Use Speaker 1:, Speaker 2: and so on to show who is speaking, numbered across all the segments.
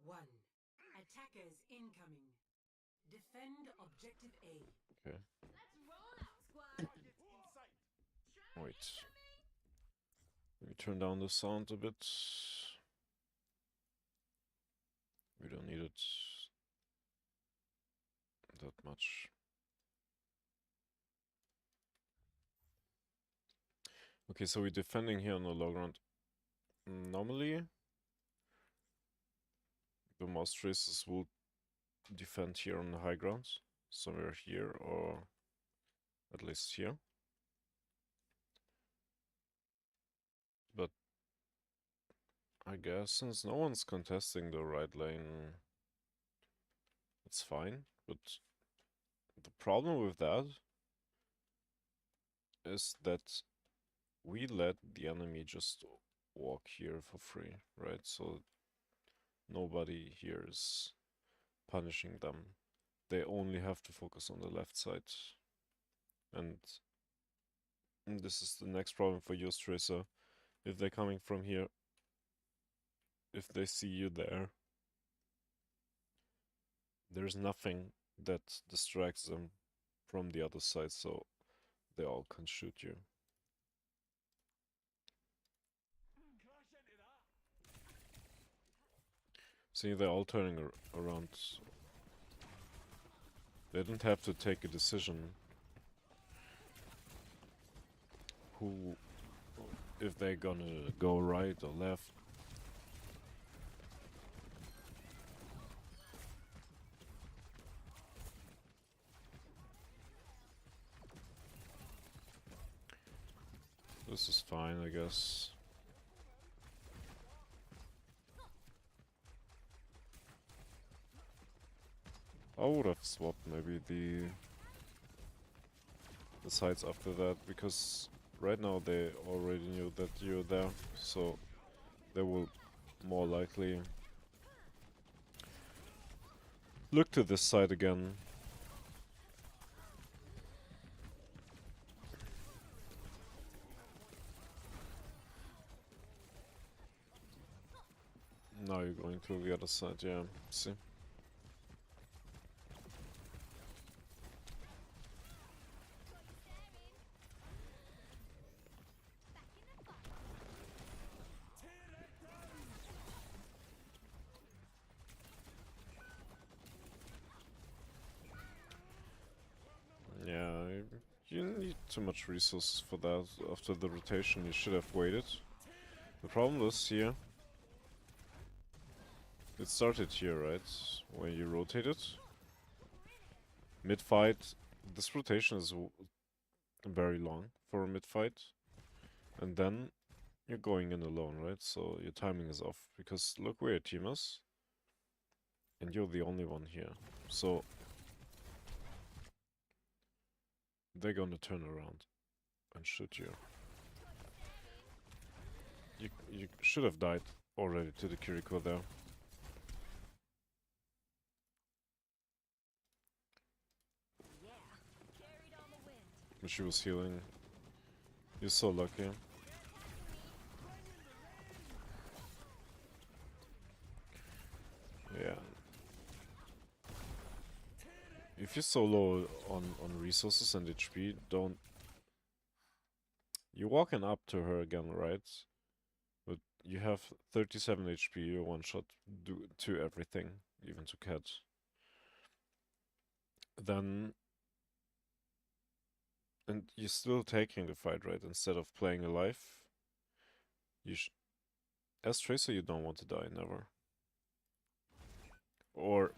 Speaker 1: 1. Attackers incoming. Defend objective A.
Speaker 2: Okay.
Speaker 3: Let's roll out, squad.
Speaker 2: Wait. Let me turn down the sound a bit. We don't need it that much. Okay, so we're defending here on the low ground. Normally, the most races will defend here on the high ground, somewhere here or at least here. But I guess since no one's contesting the right lane, it's fine. But the problem with that is that we let the enemy just walk here for free, right? So nobody here is punishing them. They only have to focus on the left side. And this is the next problem for you, Tracer. If they're coming from here, if they see you there, there's nothing that distracts them from the other side, so they all can shoot you. See, they're all turning around. They don't have to take a decision who, if they're gonna go right or left. This is fine, I guess. I would have swapped maybe the sides after that, because right now they already knew that you're there, so they will more likely look to this side again. Now you're going to the other side, yeah, see? Yeah, you need too much resources for that. After the rotation, you should have waited. The problem is here. It started here, right? When you rotated. Mid-fight, this rotation is very long for a mid-fight. And then you're going in alone, right? So your timing is off. Because look where your team is. And you're the only one here. So they're gonna turn around and shoot you. You should have died already to the Kiriko there. But she was healing. You're so lucky. Yeah. If you're so low on resources and HP, don't... You're walking up to her again, right? But you have 37 HP, you one shot to everything, even to Cat. Then... And you're still taking the fight, right? Instead of playing alive. You as Tracer, you don't want to die, never. Or...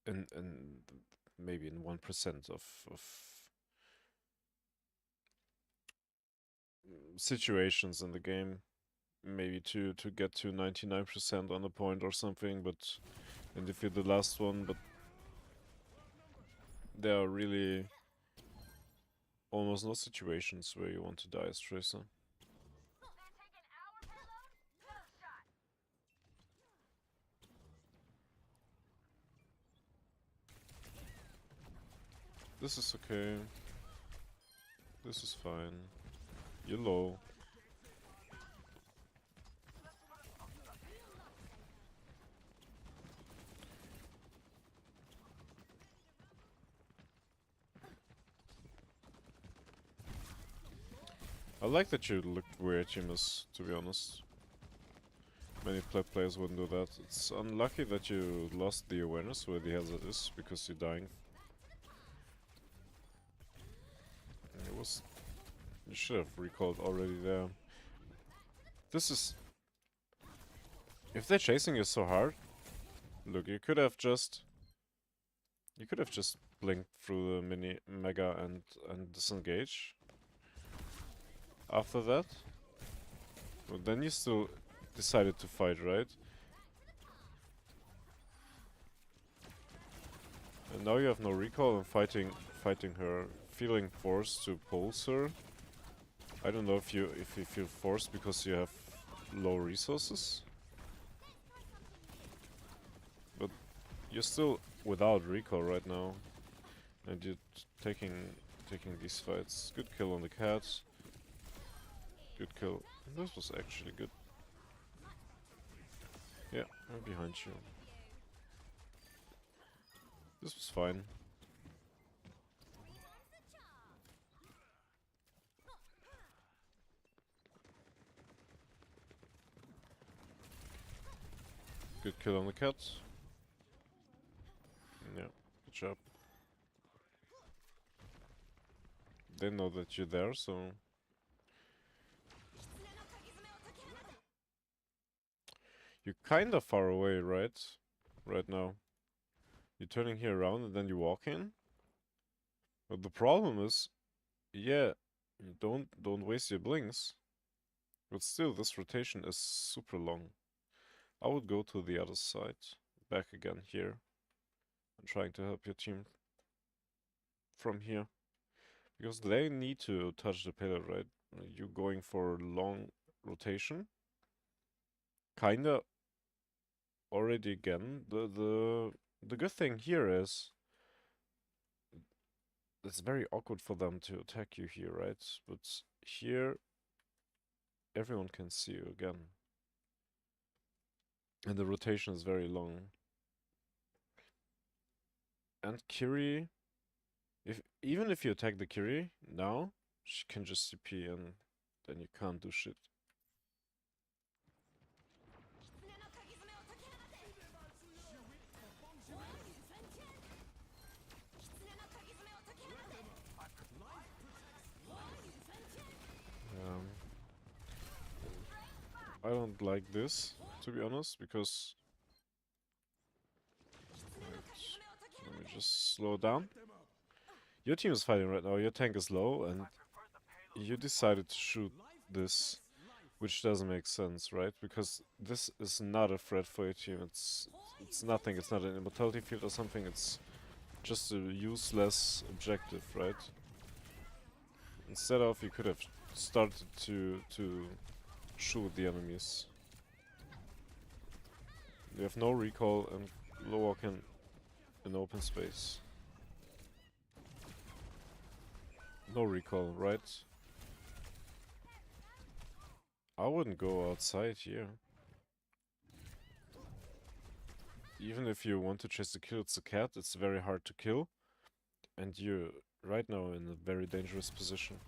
Speaker 2: in maybe in 1% of situations in the game, maybe to get to 99% on a point or something, but and if you're the last one, but there are really almost no situations where you want to die as Tracer. This is okay. This is fine. You're low. I like that you looked where your team is, to be honest. Many Plat players wouldn't do that. It's unlucky that you lost the awareness where the hazard is, because you're dying. It was... You should have recalled already there. This is... If they're chasing you so hard... Look, you could have just... You could have just blinked through the mega and disengage. After that. But then you still decided to fight, right? And now you have no recall and fighting her, feeling forced to pulse her. I don't know if you feel forced because you have low resources. But you're still without recall right now. And you're taking these fights. Good kill on the cat. Good kill. This was actually good. Yeah, I'm behind you. This was fine. Good kill on the cat. Yeah, good job. They know that you're there, so... You're kinda far away, right? Right now. You're turning here around and then you walk in. But the problem is... Yeah, don't waste your blinks. But still, this rotation is super long. I would go to the other side. Back again here. I'm trying to help your team from here. Because they need to touch the pillar, right? You're going for long rotation. Kinda already again. The good thing here is it's very awkward for them to attack you here, right? But here everyone can see you again. And the rotation is very long. And Kiri, even if you attack the Kiri now, she can just CP and then you can't do shit. I don't like this, to be honest, because... Let me just slow down. Your team is fighting right now, your tank is low, and you decided to shoot this, which doesn't make sense, right? Because this is not a threat for your team, it's nothing, it's not an immortality field or something, it's just a useless objective, right? Instead of, you could have started to shoot the enemies. You have no recall and low walk in open space. No recall, right? I wouldn't go outside here. Even if you want to chase the kill, it's a cat, it's very hard to kill. And you're right now in a very dangerous position.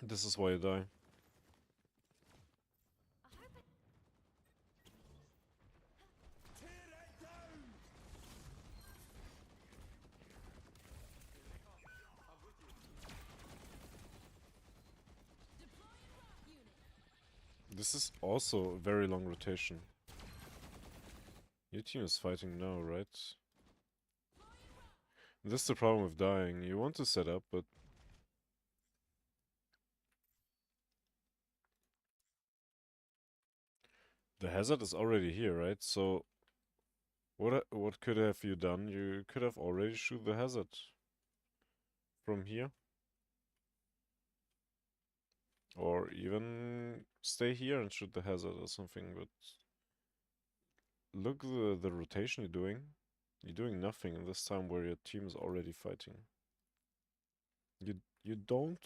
Speaker 2: This is why you die. This is also a very long rotation. Your team is fighting now, right? This is the problem with dying. You want to set up, but... The hazard is already here, right? So... What could have you done? You could have already shoot the hazard. From here. Or even stay here and shoot the hazard or something, but... Look the rotation you're doing. You're doing nothing in this time where your team is already fighting. You don't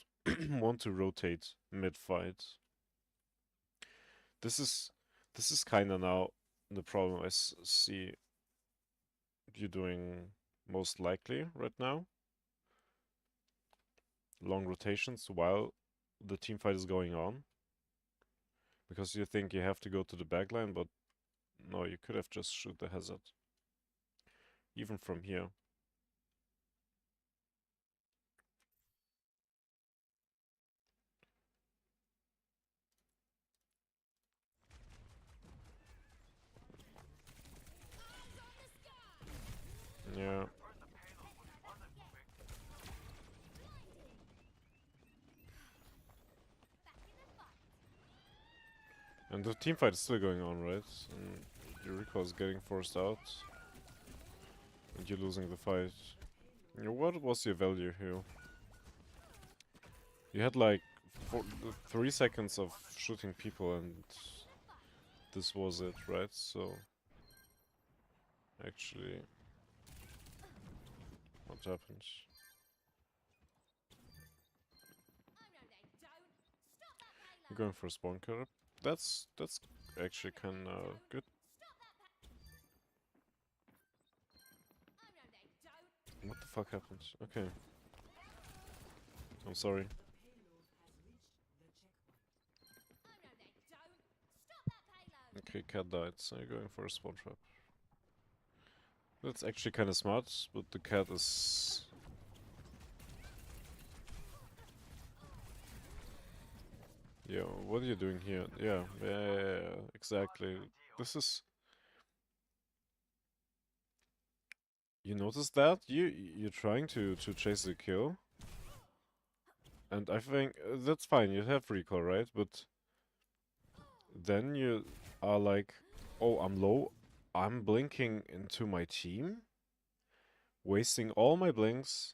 Speaker 2: want to rotate mid-fight. This is kinda now the problem I see you doing most likely right now. long rotations while the team fight is going on. Because you think you have to go to the back line, but no, you could have just shoot the hazard. Even from here. Yeah. And the team fight is still going on, right? And your recall is getting forced out. And you're losing the fight. What was your value here? You had like 3 seconds of shooting people and this was it, right? So actually, what happened? You're going for a spawn cutter. That's actually kind of good. What the fuck happened? Okay. I'm sorry. Okay, cat died, so you're going for a spawn trap. That's actually kind of smart, but the cat is... Yeah, what are you doing here? Yeah, exactly. This is... You notice that? You're trying to chase the kill. And I think that's fine, you have recall, right? But then you are like, oh, I'm low. I'm blinking into my team, wasting all my blinks,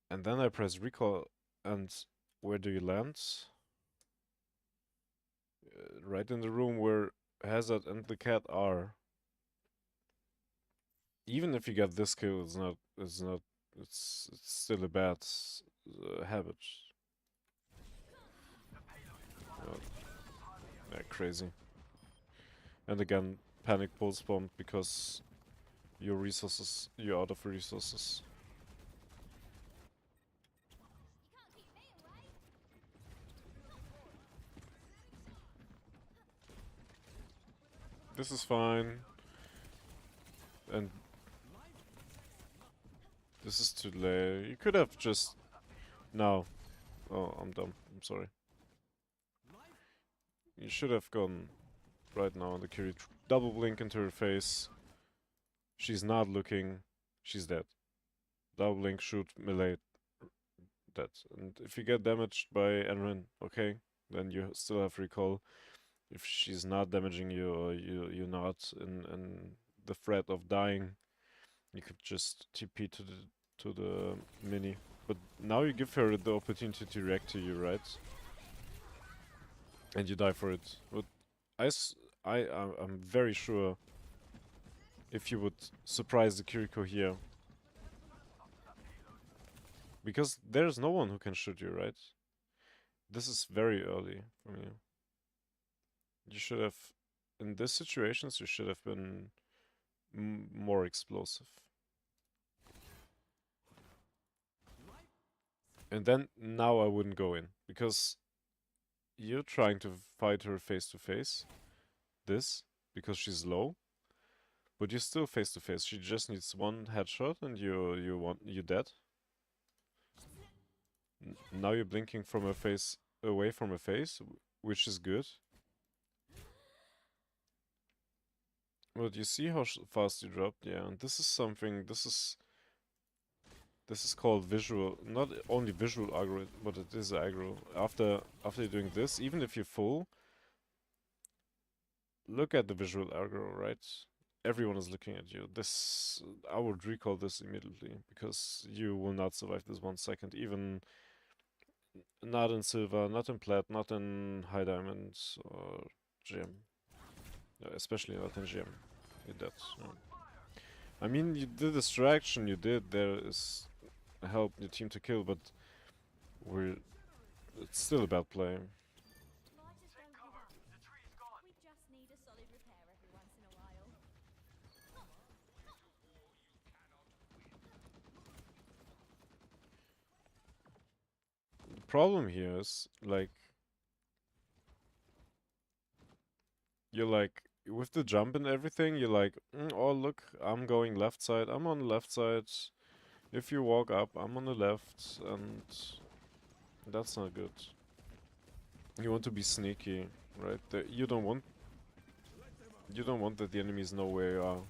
Speaker 2: and then I press recall, and where do you land? Right in the room where Hazard and the cat are. Even if you get this kill, it's still a bad habit. Yeah, crazy. And again, panic pulse bomb because you're out of resources. This is fine. And this is too late. You could have just... No. Oh, I'm dumb. I'm sorry. You should have gone right now on the Kiri. Double blink into her face. She's not looking. She's dead. Double blink, shoot, melee. Dead. And if you get damaged by Enrin, okay, then you still have recall. If she's not damaging you or you're not in the threat of dying, you could just TP to the mini. But now you give her the opportunity to react to you, right? And you die for it. But I'm very sure if you would surprise the Kiriko here. Because there's no one who can shoot you, right? This is very early from you. You should have, in these situations, you should have been more explosive. And then, now I wouldn't go in, because you're trying to fight her face to face. Because she's low. But you're still face to face. She just needs one headshot and you're dead. Now you're blinking from her face, away from her face, which is good. But you see how fast you dropped? Yeah, and this is something, this is called visual, not only visual aggro, but it is aggro. After you're doing this, even if you're full, look at the visual aggro, right? Everyone is looking at you. This, I would recall this immediately, because you will not survive this 1 second, even not in silver, not in plat, not in high diamond or gem. Especially not in gem. You're dead. Yeah. I mean, the distraction you did there is help your team to kill, but it's still a bad play. problem here is, like, you're like, with the jump and everything, you're like, oh look, I'm going left side, I'm on the left side. If you walk up, I'm on the left, and that's not good. You want to be sneaky, right? You don't want that the enemies know where you are.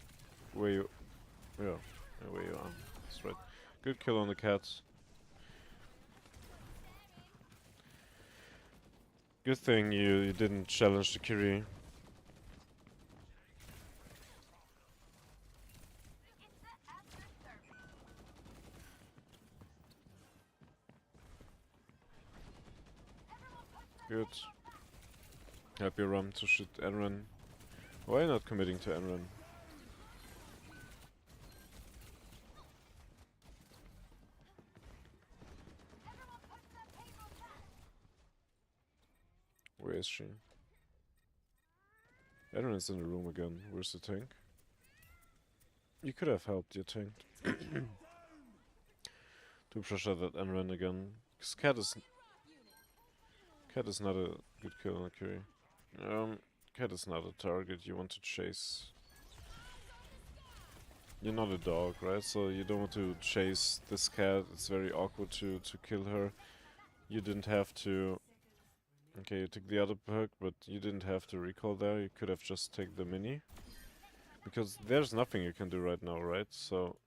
Speaker 2: Where you are. That's right. Good kill on the cat. Good thing you didn't challenge the Kiri. Good. Happy Rum to shoot Enron. Why not committing to Enron? Where is she? Enron's in the room again. Where's the tank? You could have helped your tank. To pressure that Enron again. Because cat is not a good kill on a Kiri. Cat is not a target you want to chase. You're not a dog, right? So you don't want to chase this cat. It's very awkward to kill her. You didn't have to... Okay, you took the other perk, but you didn't have to recall there. You could have just taken the mini. Because there's nothing you can do right now, right? So...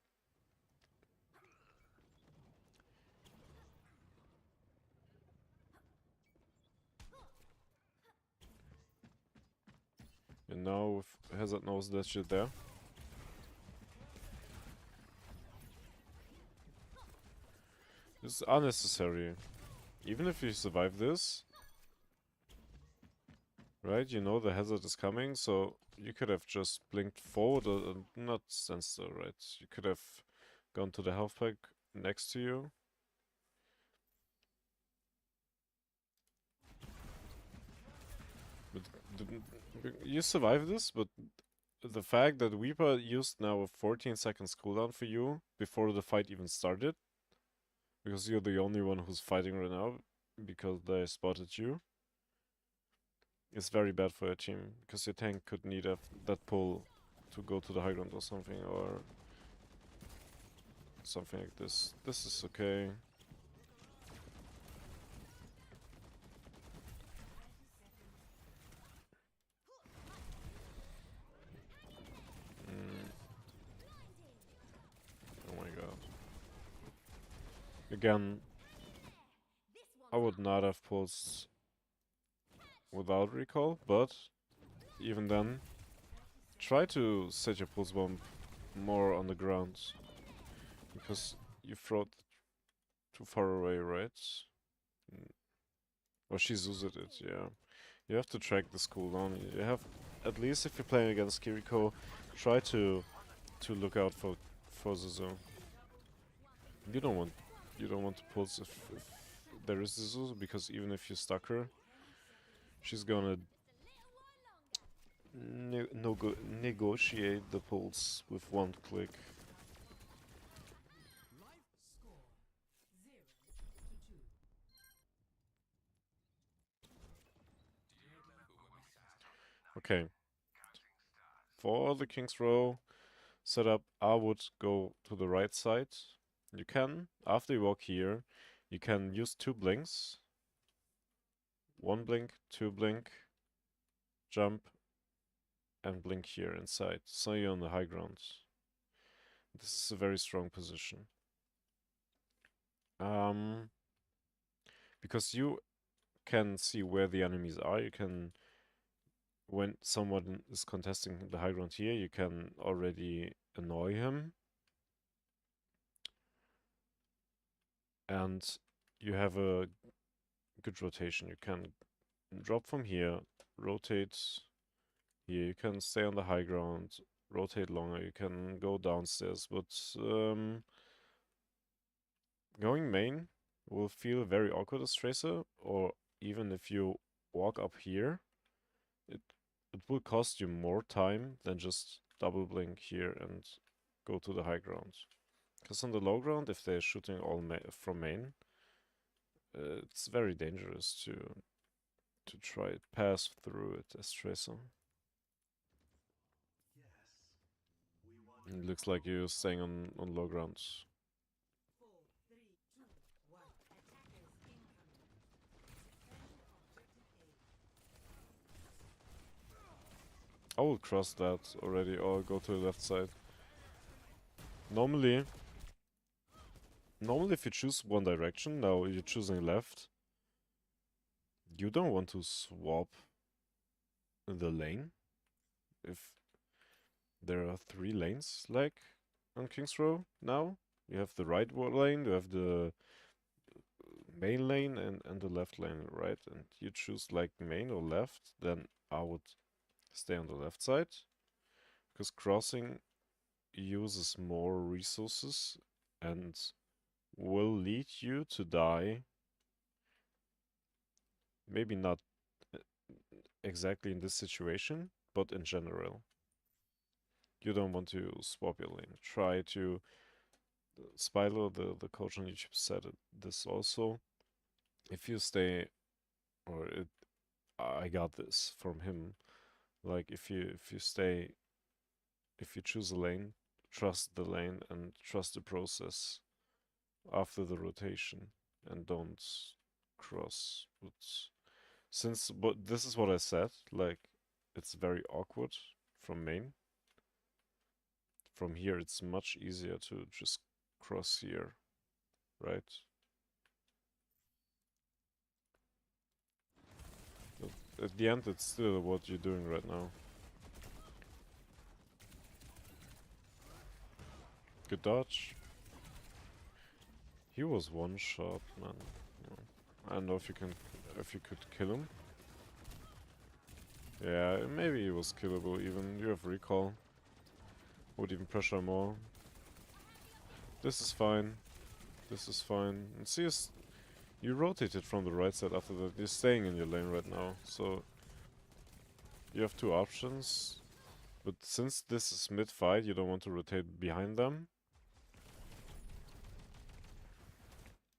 Speaker 2: And now if Hazard knows that you're there. This is unnecessary. Even if you survive this, right, you know the Hazard is coming, so you could have just blinked forward or not stand still, right? You could have gone to the health pack next to you. But you survived this, but the fact that Weeper used now a 14 seconds cooldown for you before the fight even started, because you're the only one who's fighting right now, because they spotted you, is very bad for your team, because your tank could need that pull to go to the high ground or something like this. This is okay. Oh my god. Again, I would not have pulsed without recall, but even then, try to set your pulse bomb more on the ground, because you throw it too far away, right? Or she zoozed it, yeah. You have to track this cooldown. You have, at least if you're playing against Kiriko, try to look out for Zuzu. You don't want to pulse if there is Zuzu, because even if you stuck her, she's gonna negotiate the pulse with one click. Okay. For the Kingsrow setup, I would go to the right side. You can, after you walk here, you can use 2 blinks. 1 blink, 2 blink, jump, and blink here inside. So you're on the high ground. This is a very strong position. Because you can see where the enemies are, you can... When someone is contesting the high ground here, you can already annoy him. And you have a good rotation. You can drop from here, rotate here, you can stay on the high ground, rotate longer, you can go downstairs, but going main will feel very awkward as Tracer, or even if you walk up here, it will cost you more time than just double blink here and go to the high ground. Because on the low ground, if they're shooting all from main, it's very dangerous to try pass through it as Tracer. It looks like you're staying on low ground.
Speaker 1: 4, 3, 2, 1. Attackers incoming. Defend objective A.
Speaker 2: I will cross that already or go to the left side. Normally if you choose one direction, now you're choosing left, you don't want to swap the lane. If there are 3 lanes, like on Kingsrow now, you have the right lane, you have the main lane and the left lane, right? And you choose like main or left, then I would stay on the left side, because crossing uses more resources and will lead you to die. Maybe not exactly in this situation, but in general. You don't want to swap your lane. Try to... Spilo, the coach on YouTube, said this also. If you stay... Or I got this from him. Like, if you stay... If you choose a lane, trust the lane and trust the process after the rotation. And don't cross. But this is what I said, like, it's very awkward from main. From here, it's much easier to just cross here, right? But at the end, it's still what you're doing right now. Good dodge. He was one shot, man. Yeah. I don't know if you could kill him. Yeah, maybe he was killable even. You have recall. Would even pressure more. This is fine. This is fine. And see, you rotated from the right side after that. You're staying in your lane right now, so you have 2 options. But since this is mid-fight, you don't want to rotate behind them.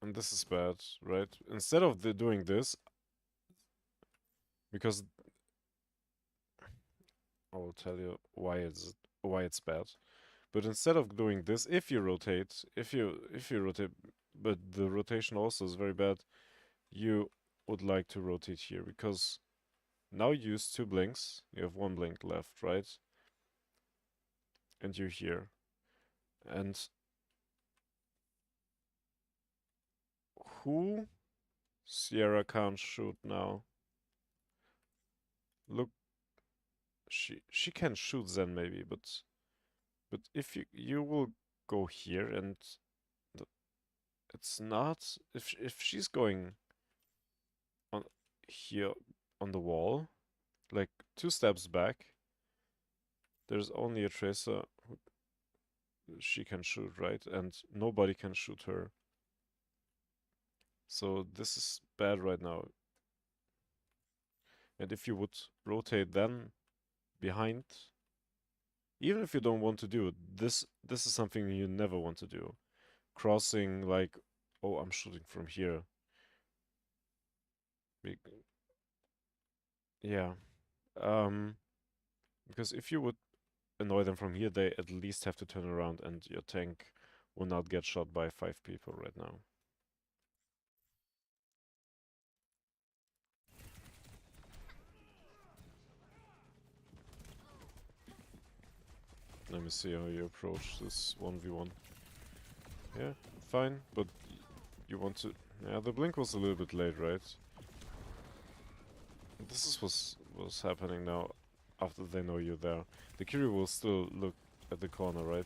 Speaker 2: And this is bad, right? Instead of doing this, because I will tell you why it's bad. But instead of doing this, if you rotate, but the rotation also is very bad, you would like to rotate here, because now you use 2 blinks, you have 1 blink left, right? And you're here. And who Sierra can't shoot now? Look, she can shoot Zen maybe, but if you will go here and it's not, if she's going on here on the wall, like 2 steps back, there's only a Tracer who she can shoot, right? And nobody can shoot her. So this is bad right now. And if you would rotate then behind, even if you don't want to do it, this is something you never want to do. Crossing, like, oh, I'm shooting from here. Yeah. Because if you would annoy them from here, they at least have to turn around and your tank will not get shot by 5 people right now. Let me see how you approach this 1v1. Yeah, fine, but you want to... Yeah, the blink was a little bit late, right? This is what's happening now after they know you're there. The Kiri will still look at the corner, right?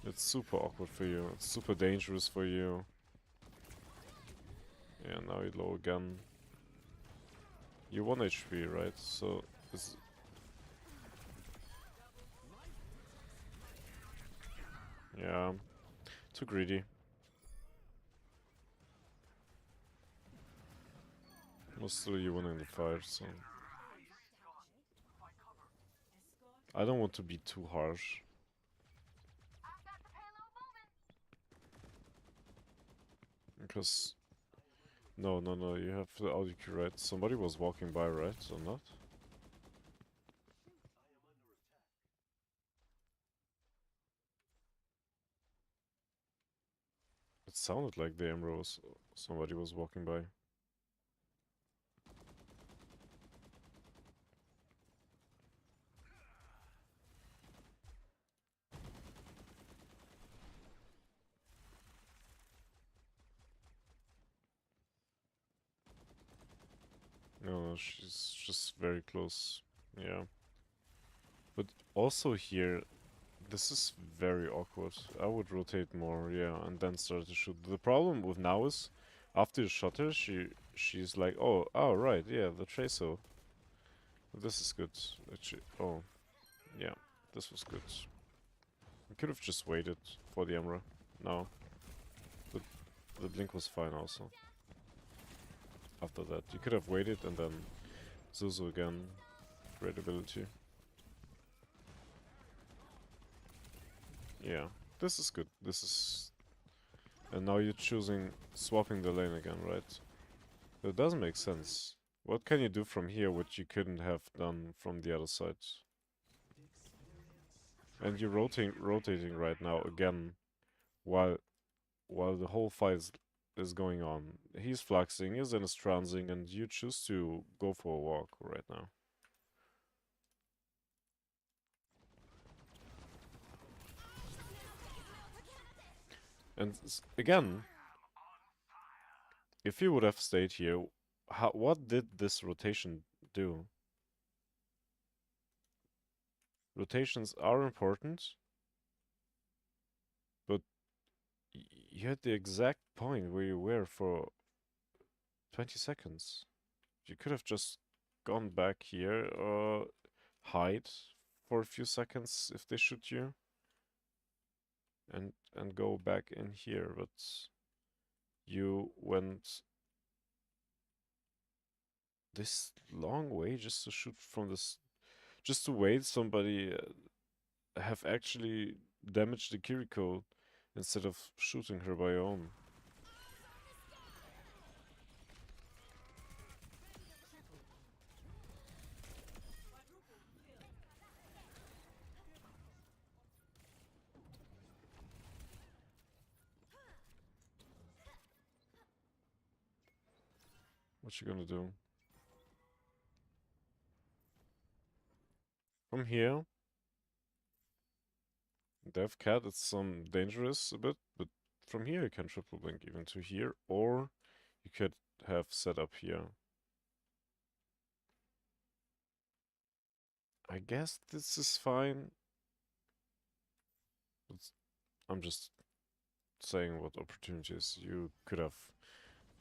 Speaker 2: It's super awkward for you. It's super dangerous for you. Yeah, now you're low again. You're 1 HP, right? So it's... Yeah, too greedy. Mostly you winning the fight, so... I don't want to be too harsh. Because... No, you have the audio cue, right? Somebody was walking by, right? Or not? It sounded like the Emerald somebody was walking by. No, she's just very close. Yeah. But also here, this is very awkward. I would rotate more, yeah, and then start to shoot. The problem with now is, after you shot her, she's like, oh right, yeah, the Tracer. This is good. Oh, yeah, this was good. I could have just waited for the Emra. No, the the blink was fine also. After that, you could have waited and then Zuzu again. Great ability. Yeah, this is good. This is... And now you're choosing swapping the lane again, right? That doesn't make sense. What can you do from here which you couldn't have done from the other side? And you're rotating right now again while the whole fight is going on. He's fluxing, he's in his transing, and you choose to go for a walk right now. And again, if you would have stayed here, what did this rotation do? Rotations are important, but you had the exact point where you were for 20 seconds. You could have just gone back here or hide for a few seconds if they shoot you and go back in here, but you went this long way just to shoot from this, just to wait somebody have actually damaged the Kiriko instead of shooting her by your own. What you gonna do? From here, Dev Cat, it's some dangerous a bit, but from here you can triple blink even to here, or you could have set up here. I guess this is fine. I'm just saying what opportunities you could have,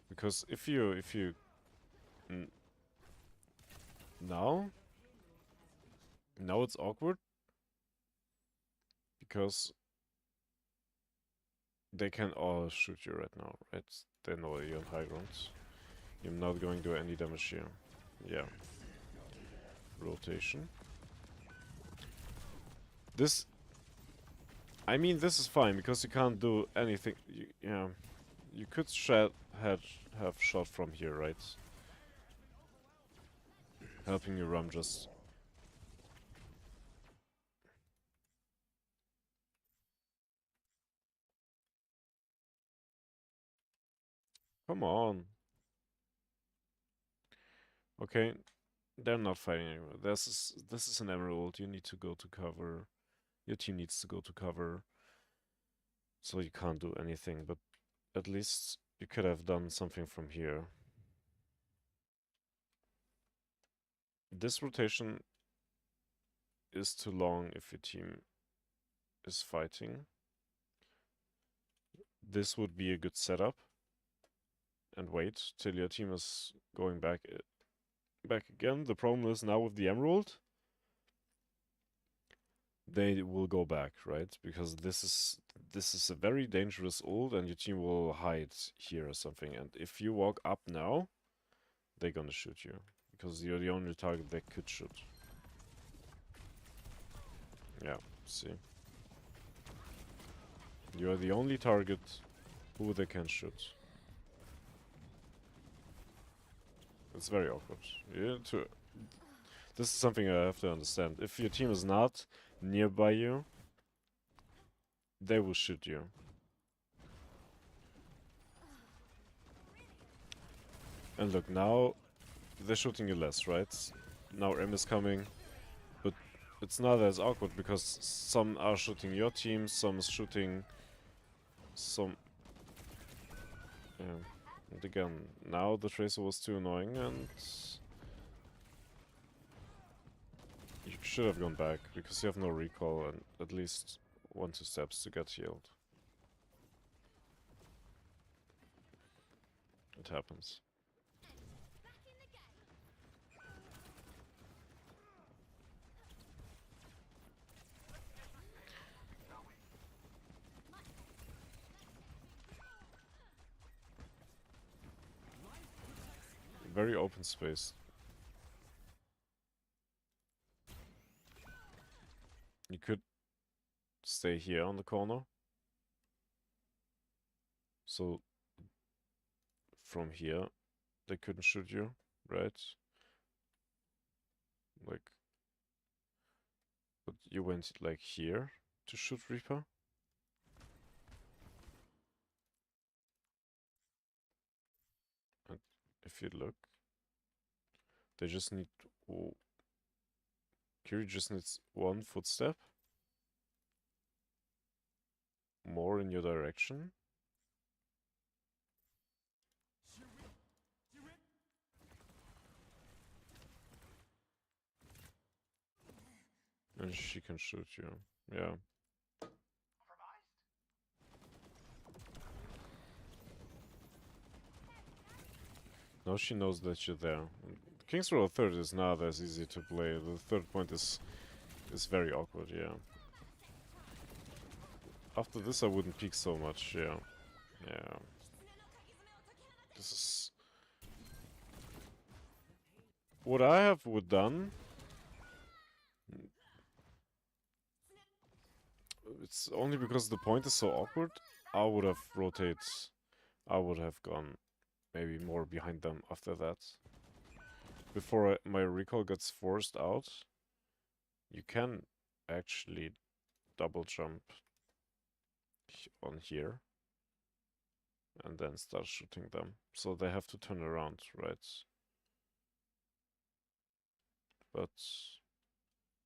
Speaker 2: because if you now it's awkward because they can all shoot you right now, right? They know you're on high ground. You're not going to do any damage here. Yeah. Rotation. This... I mean, this is fine, because you can't do anything... yeah. You could have shot from here, right? Helping you run just... Come on. Okay, they're not fighting anymore. This is an emerald. You need to go to cover. Your team needs to go to cover. So you can't do anything, but at least you could have done something from here. This rotation is too long if your team is fighting. This would be a good setup. And wait till your team is going back again. The problem is now with the emerald, they will go back, right? Because this is a very dangerous ult, and your team will hide here or something. And if you walk up now, they're gonna shoot you, because you're the only target they could shoot. Yeah, see? You're the only target who they can shoot. It's very awkward. This is something I have to understand. If your team is not nearby you, they will shoot you. And look, now they're shooting you less, right? Now M is coming, but it's not as awkward because some are shooting your team, some is shooting some... Yeah. And again, now the tracer was too annoying and... You should have gone back, because you have no recall and at least 1-2 steps to get healed. It happens. Very open space. You could stay here on the corner. So from here they couldn't shoot you, right? Like, but you went like here to shoot Reaper. And if you look, they just need... Oh, Kiri just needs 1 footstep more in your direction. And she can shoot you. Yeah. Now she knows that you're there. Kingsrow 3rd is not as easy to play. The 3rd point is very awkward, yeah. After this I wouldn't peek so much, yeah. Yeah. This is... What I would done... It's only because the point is so awkward. I would have rotated. I would have gone maybe more behind them after that. Before my recall gets forced out, you can actually double jump on here and then start shooting them. So they have to turn around, right? But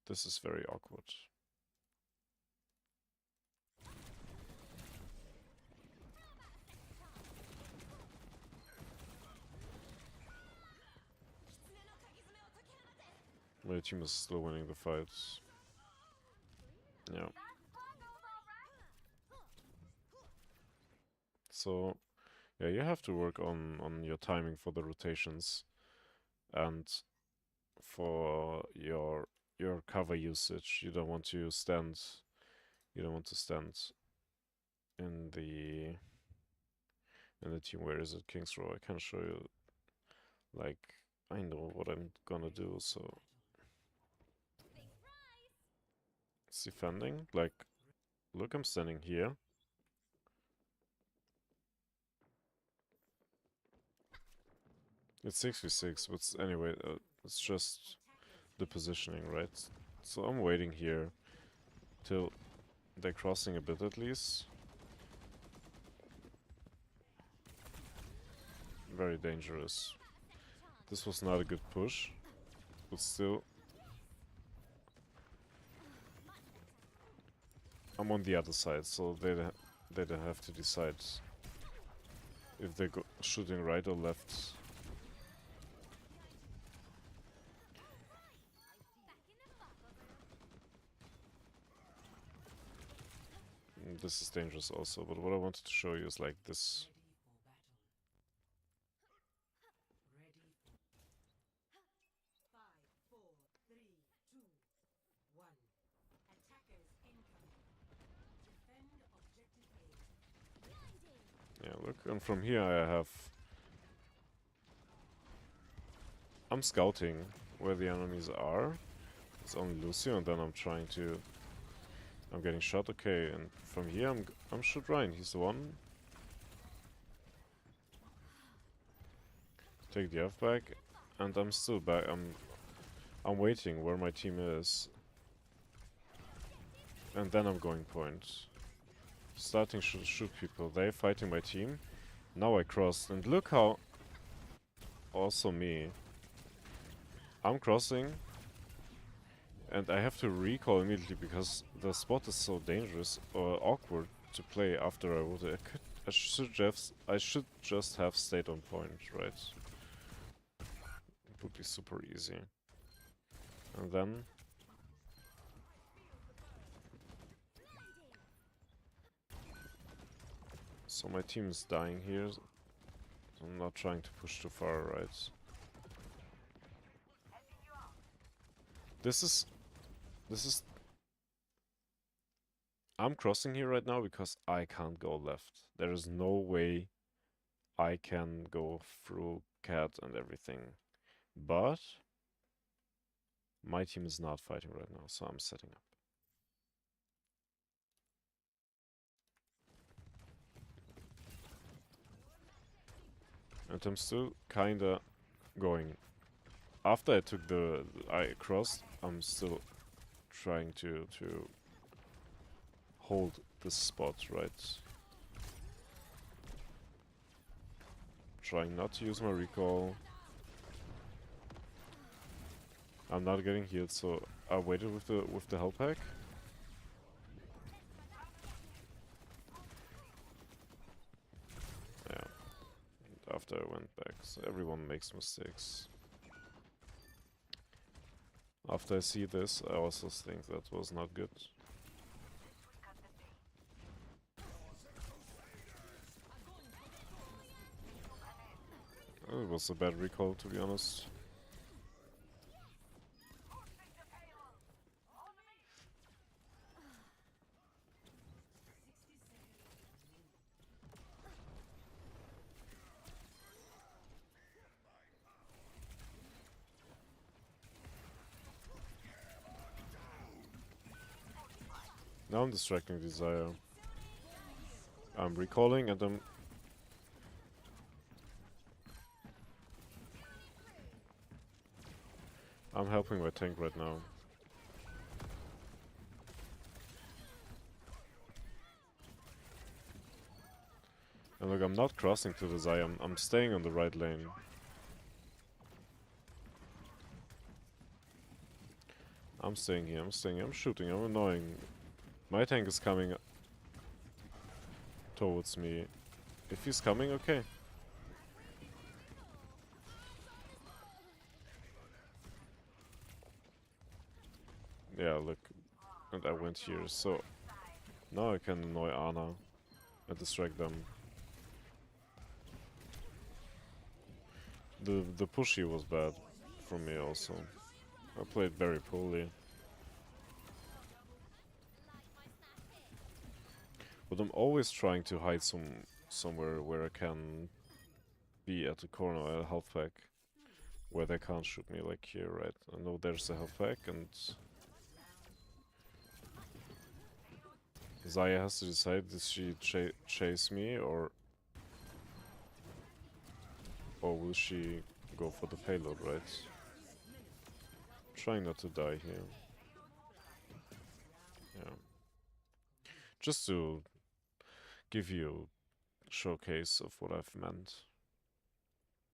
Speaker 2: this is very awkward. My team is still winning the fights. Yeah. So, yeah, you have to work on your timing for the rotations and for your cover usage. You don't want to stand in the team. Where is it? Kingsrow. I can show you. Like, I know what I'm gonna do, so it's defending. Like, look, I'm standing here. It's 6v6, but anyway, it's just the positioning, right? So I'm waiting here till they're crossing a bit at least. Very dangerous. This was not a good push, but still. I'm on the other side, so they don't have to decide if they go shooting right or left. This is dangerous also, but what I wanted to show you is like this. Yeah, look, and from here I'm scouting where the enemies are. It's only Lucio, and then I'm getting shot, okay, and from here I'm shoot Ryan, he's the one. Take the F back. and I'm still back. I'm waiting where my team is, and then I'm going point. Starting to shoot people. They're fighting my team. Now I crossed, and look how. Also me. I'm crossing, and I have to recall immediately because the spot is so dangerous or awkward to play after I would. I should just have stayed on point, right? It would be super easy. And then so my team is dying here. So I'm not trying to push too far, right? This is I'm crossing here right now because I can't go left. There is no way I can go through cat and everything. But my team is not fighting right now, so I'm setting up. And I'm still kinda going. After I crossed, I'm still trying to hold this spot, right? Trying not to use my recall. I'm not getting healed, so I waited with the health pack. Yeah. And after I went back, so everyone makes mistakes. After I see this, I also think that was not good. It was a bad recall, to be honest. Now I'm distracting Desire. I'm recalling and I'm helping my tank right now. And look, I'm not crossing to Desire, I'm staying on the right lane. I'm staying here, I'm shooting, I'm annoying. My tank is coming towards me. If he's coming, okay. Yeah, look. And I went here, so now I can annoy Ana and distract them. The pushy was bad from me also. I played very poorly. But I'm always trying to hide somewhere where I can be at the corner at a health pack. Where they can't shoot me, like here, right? I know there's a health pack and Zaya has to decide, does she chase me or will she go for the payload, right? Trying not to die here. Yeah. Just to give you a showcase of what I've meant.